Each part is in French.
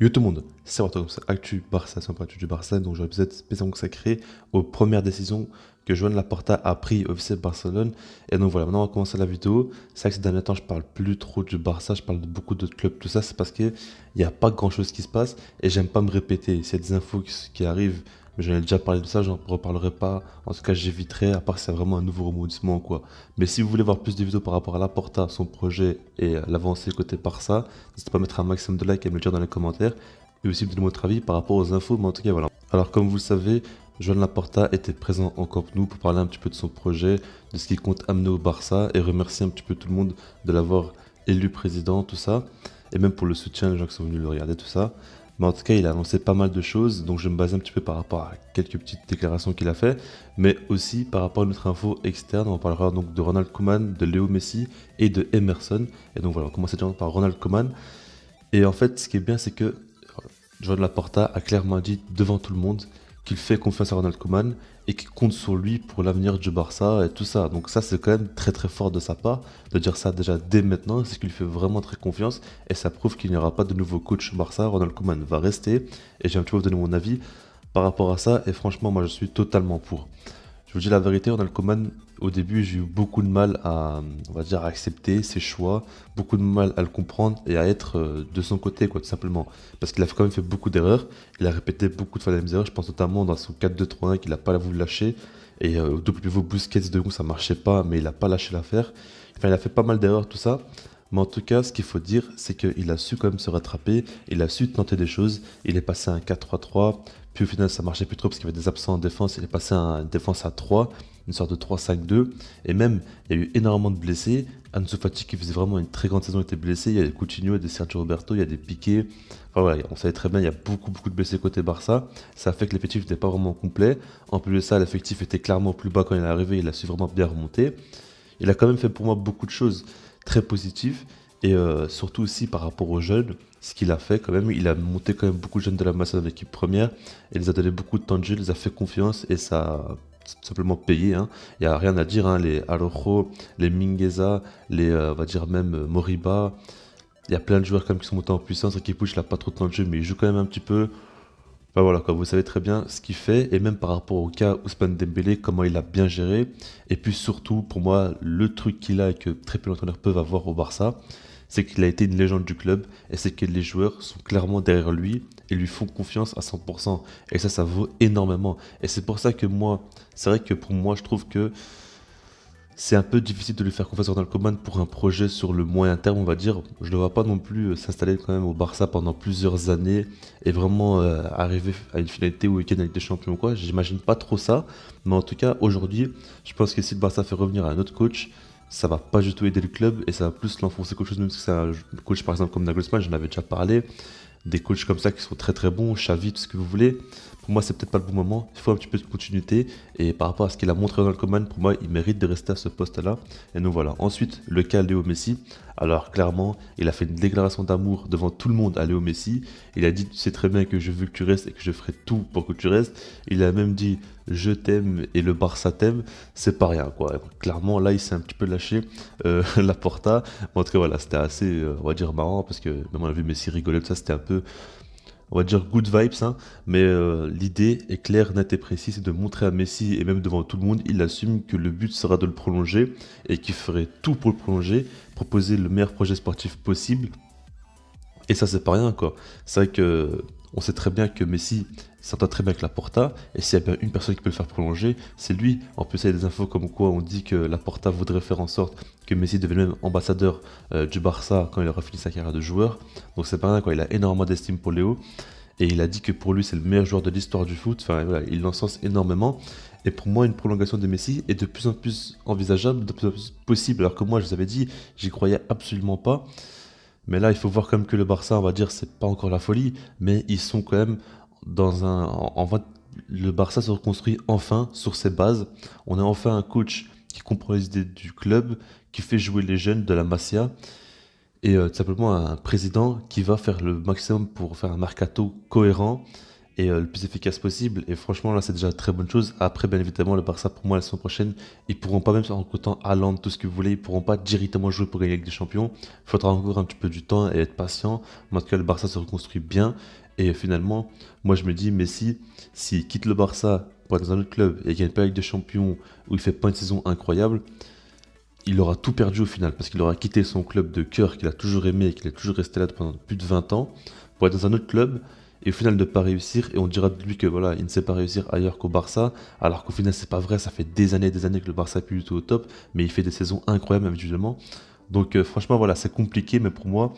Yo tout le monde, c'est Arthur, c'est Actu Barça, c'est un peu Actu du Barça, donc j'ai un épisode spécialement consacré aux premières décisions que Joan Laporta a pris au FC Barcelone. Et donc voilà, maintenant on va commencer la vidéo. C'est vrai que ces derniers temps je parle plus trop du Barça, je parle de beaucoup d'autres clubs, tout ça, c'est parce que il n'y a pas grand chose qui se passe et j'aime pas me répéter. S'il y a des infos qui arrivent, mais j'en ai déjà parlé de ça, j'en reparlerai pas. En tout cas, j'éviterai, à part si c'est vraiment un nouveau rebondissement ou quoi. Mais si vous voulez voir plus de vidéos par rapport à Laporta, son projet et l'avancée côté Barça, n'hésitez pas à mettre un maximum de likes et à me le dire dans les commentaires. Et aussi me donner votre avis par rapport aux infos, mais en tout cas voilà. Alors comme vous le savez, Joan Laporta était présent en Camp Nou pour parler un petit peu de son projet, de ce qu'il compte amener au Barça et remercier un petit peu tout le monde de l'avoir élu président, tout ça. Et même pour le soutien, les gens qui sont venus le regarder, tout ça. Mais en tout cas, il a annoncé pas mal de choses, donc je vais me baser un petit peu par rapport à quelques petites déclarations qu'il a fait, mais aussi par rapport à une autre info externe. On parlera donc de Ronald Koeman, de Léo Messi et de Emerson. Et donc voilà, on commence déjà par Ronald Koeman. Et en fait, ce qui est bien, c'est que Joan Laporta a clairement dit devant tout le monde qu'il fait confiance à Ronald Koeman et qu'il compte sur lui pour l'avenir du Barça et tout ça. Donc ça, c'est quand même très très fort de sa part de dire ça déjà dès maintenant, c'est qu'il fait vraiment très confiance et ça prouve qu'il n'y aura pas de nouveau coach Barça. Ronald Koeman va rester et j'ai un petit peu vous donner mon avis par rapport à ça et franchement, moi je suis totalement pour. Je vous dis la vérité, Ronald Koeman, au début, j'ai eu beaucoup de mal à, on va dire, à accepter ses choix, beaucoup de mal à le comprendre et à être de son côté, quoi, tout simplement. Parce qu'il a quand même fait beaucoup d'erreurs, il a répété beaucoup de fois les mêmes erreurs, je pense notamment dans son 4-2-3-1 qu'il n'a pas voulu lâcher, et au double pivot Busquets de coup ça marchait pas, mais il n'a pas lâché l'affaire. Enfin, il a fait pas mal d'erreurs, tout ça. Mais en tout cas, ce qu'il faut dire, c'est qu'il a su quand même se rattraper, il a su tenter des choses, il est passé à un 4-3-3, puis au final ça marchait plus trop parce qu'il y avait des absents en défense, il est passé à une défense à 3, une sorte de 3-5-2, et même il y a eu énormément de blessés. Ansu Fati qui faisait vraiment une très grande saison était blessé, il y a des Coutinho, il y a des Sergio Roberto, il y a des Piqué, enfin voilà, on savait très bien, il y a beaucoup de blessés côté Barça, ça a fait que l'effectif n'était pas vraiment complet, en plus de ça l'effectif était clairement plus bas quand il est arrivé, il a su vraiment bien remonter, il a quand même fait pour moi beaucoup de choses très positives et surtout aussi par rapport aux jeunes, ce qu'il a fait quand même, il a monté quand même beaucoup de jeunes de la masse dans l'équipe première et il les a donné beaucoup de temps de jeu, il les a fait confiance et ça a tout simplement payé. Hein. Il n'y a rien à dire, hein. Les Araujo, les Mingueza, les, on va dire même Moriba, il y a plein de joueurs quand même qui sont montés en puissance et qui push, il n'a pas trop de temps de jeu mais il joue quand même un petit peu. Enfin voilà, quoi, vous savez très bien ce qu'il fait, et même par rapport au cas Ousmane Dembélé, comment il a bien géré, et puis surtout, pour moi, le truc qu'il a et que très peu d'entraîneurs peuvent avoir au Barça, c'est qu'il a été une légende du club, et c'est que les joueurs sont clairement derrière lui, et lui font confiance à 100%, et ça vaut énormément. Et c'est pour ça que moi, c'est vrai que pour moi, je trouve que c'est un peu difficile de lui faire confiance dans le Coman pour un projet sur le moyen terme, on va dire. Je ne le vois pas non plus s'installer quand même au Barça pendant plusieurs années et vraiment arriver à une finalité ou week-end avec des champions ou quoi. J'imagine pas trop ça. Mais en tout cas, aujourd'hui, je pense que si le Barça fait revenir un autre coach, ça va pas du tout aider le club et ça va plus l'enfoncer quelque chose, même si c'est un coach par exemple comme Nagelsmann, j'en avais déjà parlé. Des coachs comme ça qui sont très très bons, Xavi, tout ce que vous voulez. Pour moi, c'est peut-être pas le bon moment. Il faut un petit peu de continuité. Et par rapport à ce qu'il a montré dans le Coman, pour moi, il mérite de rester à ce poste-là. Et nous voilà. Ensuite, le cas Léo Messi. Alors, clairement, il a fait une déclaration d'amour devant tout le monde à Léo Messi. Il a dit, tu sais très bien que je veux que tu restes et que je ferai tout pour que tu restes. Il a même dit, je t'aime et le Barça t'aime. C'est pas rien, quoi. Clairement, là, il s'est un petit peu lâché la porta. En tout cas, voilà, c'était assez, on va dire, marrant parce que même on a vu Messi rigoler, tout ça, c'était un peu on va dire good vibes, hein, mais l'idée est claire, nette et précise, c'est de montrer à Messi, et même devant tout le monde, il assume que le but sera de le prolonger, et qu'il ferait tout pour le prolonger, proposer le meilleur projet sportif possible, et ça c'est pas rien quoi. C'est vrai que on sait très bien que Messi s'entend très bien avec Laporta, et s'il y a bien une personne qui peut le faire prolonger, c'est lui. En plus il y a des infos comme quoi on dit que Laporta voudrait faire en sorte que Messi devienne même ambassadeur du Barça quand il aura fini sa carrière de joueur. Donc c'est pas rien quoi, il a énormément d'estime pour Léo. Et il a dit que pour lui, c'est le meilleur joueur de l'histoire du foot. Enfin, voilà, il l'encense énormément. Et pour moi, une prolongation de Messi est de plus en plus envisageable, de plus en plus possible. Alors que moi, je vous avais dit, j'y croyais absolument pas. Mais là, il faut voir quand même que le Barça, on va dire, c'est pas encore la folie. Mais ils sont quand même dans un. Le Barça se reconstruit enfin sur ses bases. On a enfin un coach qui comprend les idées du club, qui fait jouer les jeunes de la Masia et tout simplement un président qui va faire le maximum pour faire un mercato cohérent et le plus efficace possible. Et franchement, là, c'est déjà une très bonne chose. Après, bien évidemment, le Barça, pour moi, la saison prochaine, ils pourront pas, même en recrutant Haaland, tout ce que vous voulez, ils pourront pas directement jouer pour gagner avec des champions. Il faudra encore un petit peu du temps et être patient. Mais en tout cas, le Barça se reconstruit bien. Et finalement, moi, je me dis, Messi, s'il quitte le Barça pour être dans un autre club et qu'il gagne pas avec des champions, où il fait pas une saison incroyable, il aura tout perdu au final, parce qu'il aura quitté son club de cœur qu'il a toujours aimé et qu'il est toujours resté là pendant plus de 20 ans, pour être dans un autre club, et au final ne pas réussir, et on dira de lui que voilà, il ne sait pas réussir ailleurs qu'au Barça, alors qu'au final c'est pas vrai, ça fait des années que le Barça est plus du tout au top, mais il fait des saisons incroyables individuellement. Donc franchement voilà, c'est compliqué, mais pour moi,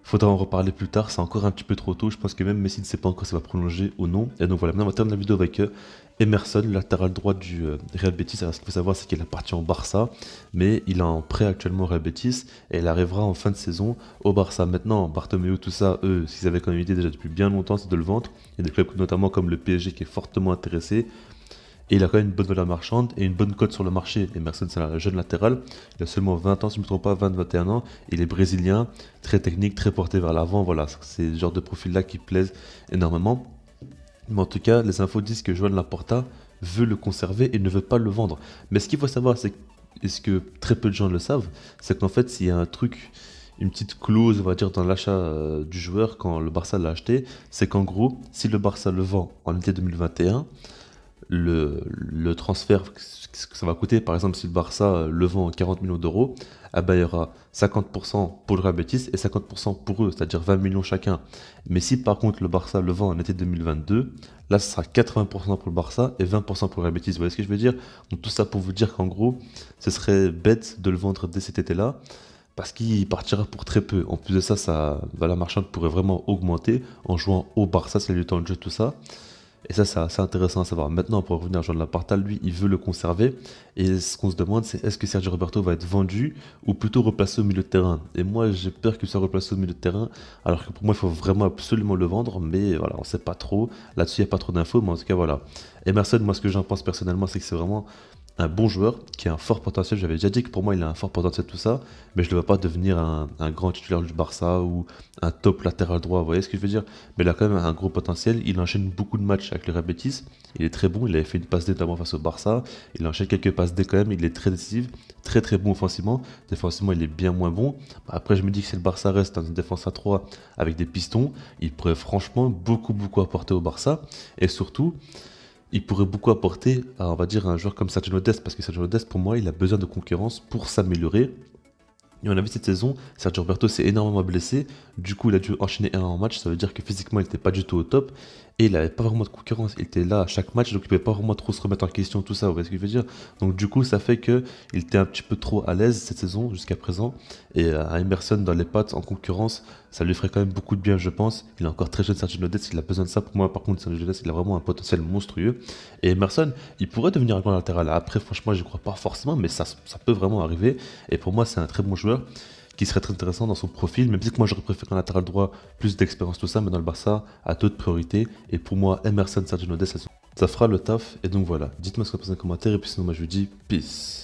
faudra en reparler plus tard, c'est encore un petit peu trop tôt. Je pense que même Messi ne sait pas encore si ça va prolonger ou non. Et donc voilà, maintenant on va terminer la vidéo avec Emerson, latéral droit du Real Betis. Alors ce qu'il faut savoir, c'est qu'il appartient au Barça, mais il est en prêt actuellement au Real Betis et il arrivera en fin de saison au Barça. Maintenant, Bartomeu, tout ça, eux, ce qu'ils avaient comme idée déjà depuis bien longtemps, c'est de le vendre. Il y a des clubs notamment comme le PSG qui est fortement intéressé. Et il a quand même une bonne valeur marchande et une bonne cote sur le marché. Emerson, c'est un jeune latéral. Il a seulement 20 ans, si je ne me trompe pas, 20-21 ans. Il est brésilien, très technique, très porté vers l'avant. Voilà, c'est le genre de profil-là qui plaise énormément. Mais en tout cas, les infos disent que Joan Laporta veut le conserver et ne veut pas le vendre. Mais ce qu'il faut savoir, c'est et ce que très peu de gens le savent, c'est qu'en fait, s'il y a un truc, une petite clause, on va dire, dans l'achat du joueur quand le Barça l'a acheté, c'est qu'en gros, si le Barça le vend en été 2021, le transfert, ce que ça va coûter, par exemple, si le Barça le vend à 40 millions d'euros, ah ben, il y aura 50% pour le Real Betis et 50% pour eux, c'est-à-dire 20 millions chacun. Mais si par contre le Barça le vend en été 2022, là ce sera 80% pour le Barça et 20% pour le Real Betis. Vous voyez ce que je veux dire? Donc tout ça pour vous dire qu'en gros, ce serait bête de le vendre dès cet été-là, parce qu'il partira pour très peu. En plus de ça, sa valeur marchande pourrait vraiment augmenter en jouant au Barça, c'est le temps de jeu, tout ça. Et ça, c'est assez intéressant à savoir. Maintenant, pour revenir à Joan Laporta, lui, il veut le conserver. Et ce qu'on se demande, c'est est-ce que Sergio Roberto va être vendu ou plutôt replacé au milieu de terrain? Et moi, j'ai peur qu'il soit replacé au milieu de terrain, alors que pour moi, il faut vraiment absolument le vendre. Mais voilà, on sait pas trop. Là-dessus, il n'y a pas trop d'infos, mais en tout cas, voilà. Emerson, moi, ce que j'en pense personnellement, c'est que c'est vraiment un bon joueur qui a un fort potentiel. J'avais déjà dit que pour moi, il a un fort potentiel, tout ça, mais je ne le vois pas devenir un grand titulaire du Barça ou un top latéral droit. Vous voyez ce que je veux dire? Mais il a quand même un gros potentiel. Il enchaîne beaucoup de matchs avec le Real Betis. Il est très bon. Il avait fait une passe D notamment face au Barça. Il enchaîne quelques passes D quand même. Il est très décisif, très très bon offensivement. Défensivement, il est bien moins bon. Après, je me dis que si le Barça reste dans une défense à 3 avec des pistons, il pourrait franchement beaucoup apporter au Barça. Et surtout, il pourrait beaucoup apporter à, on va dire, un joueur comme Sergio Dest, parce que Sergio Dest, pour moi, il a besoin de concurrence pour s'améliorer. Et on a vu cette saison, Sergio Roberto s'est énormément blessé, du coup il a dû enchaîner un match, ça veut dire que physiquement il n'était pas du tout au top, et il n'avait pas vraiment de concurrence, il était là à chaque match, donc il ne pouvait pas vraiment trop se remettre en question, tout ça, vous voyez ce que je veux dire? Donc du coup ça fait qu'il était un petit peu trop à l'aise cette saison jusqu'à présent, et à Emerson dans les pattes en concurrence, ça lui ferait quand même beaucoup de bien je pense, il est encore très jeune Sergio Dest, il a besoin de ça, pour moi par contre Sergio Dest il a vraiment un potentiel monstrueux, et Emerson il pourrait devenir un grand latéral, après franchement j'y crois pas forcément, mais ça peut vraiment arriver, et pour moi c'est un très bon joueur, qui serait très intéressant dans son profil, même si que moi j'aurais préféré un latéral droit, plus d'expérience, tout ça, mais dans le Barça, à d'autres priorités. Et pour moi, Emerson, Sergio Dest, ça fera le taf. Et donc voilà, dites-moi ce que vous pensez dans les commentaires, et puis sinon moi je vous dis peace.